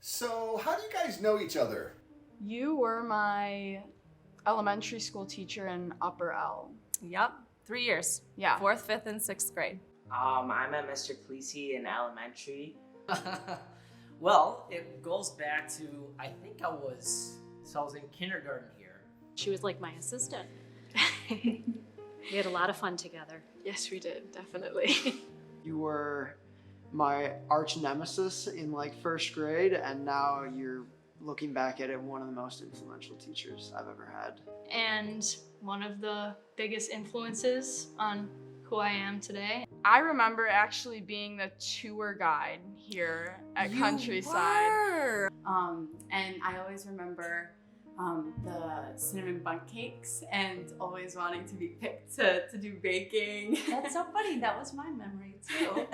So, how do you guys know each other? You were my elementary school teacher in Upper L. Yep, 3 years. Yeah. 4th, 5th, and 6th grade. I met Mr. Cleese in elementary. Well, it goes back to, I think I was in kindergarten here. She was like my assistant. We had a lot of fun together. Yes, we did, definitely. You were my arch nemesis in like 1st grade, and now you're looking back at it, one of the most influential teachers I've ever had. And one of the biggest influences on who I am today. I remember actually being the tour guide here at Countryside. And I always remember the cinnamon bundt cakes and always wanting to be picked to do baking. That's so funny. That was my memory too.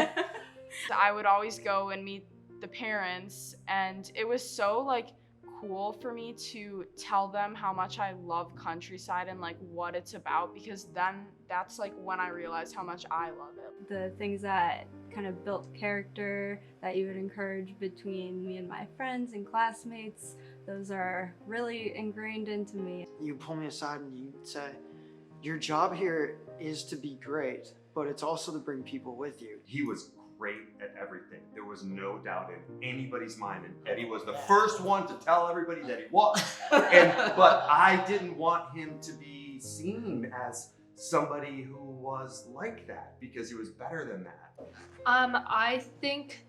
I would always go and meet the parents, and it was so like cool for me to tell them how much I love Countryside and like what it's about, because then that's like when I realized how much I love it. The things that kind of built character that you would encourage between me and my friends and classmates, those are really ingrained into me. You pull me aside and you say, your job here is to be great, but it's also to bring people with you. He was great at everything. There was no doubt in anybody's mind, and Eddie was the first one to tell everybody that he was. But I didn't want him to be seen as somebody who was like that, because he was better than that. I think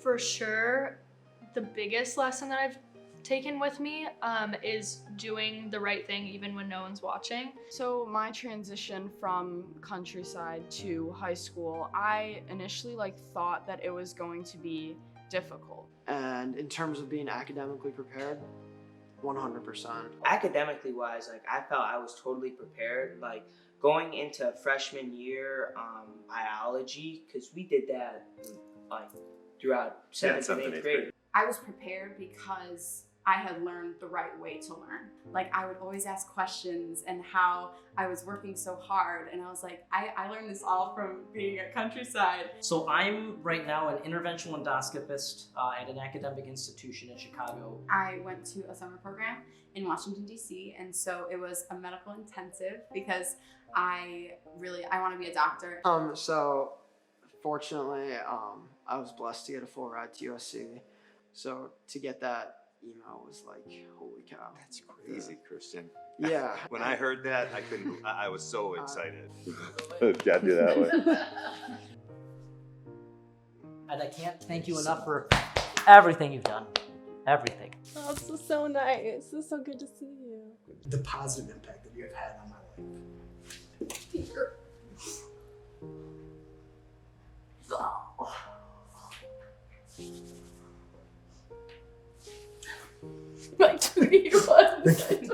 for sure the biggest lesson that I've taken with me is doing the right thing even when no one's watching. So my transition from Countryside to high school, I initially like thought that it was going to be difficult. And in terms of being academically prepared, 100%. Academically wise, like I felt I was totally prepared. Like going into freshman year biology, because we did that like throughout 7th and 8th grade. I was prepared because I had learned the right way to learn. Like I would always ask questions and how I was working so hard, and I was like, I learned this all from being at Countryside. So I'm right now an interventional endoscopist at an academic institution in Chicago. I went to a summer program in Washington, D.C., and so it was a medical intensive because I want to be a doctor. So fortunately, I was blessed to get a full ride to USC. So to get that email was like, holy cow. That's crazy, Christian. Yeah. When I heard that, I was so excited. Can't do that one. And I can't thank you enough for everything you've done. Everything. Oh, this is so nice. It's so good to see you. The positive impact that you have had on my life. Peter. My 2 was.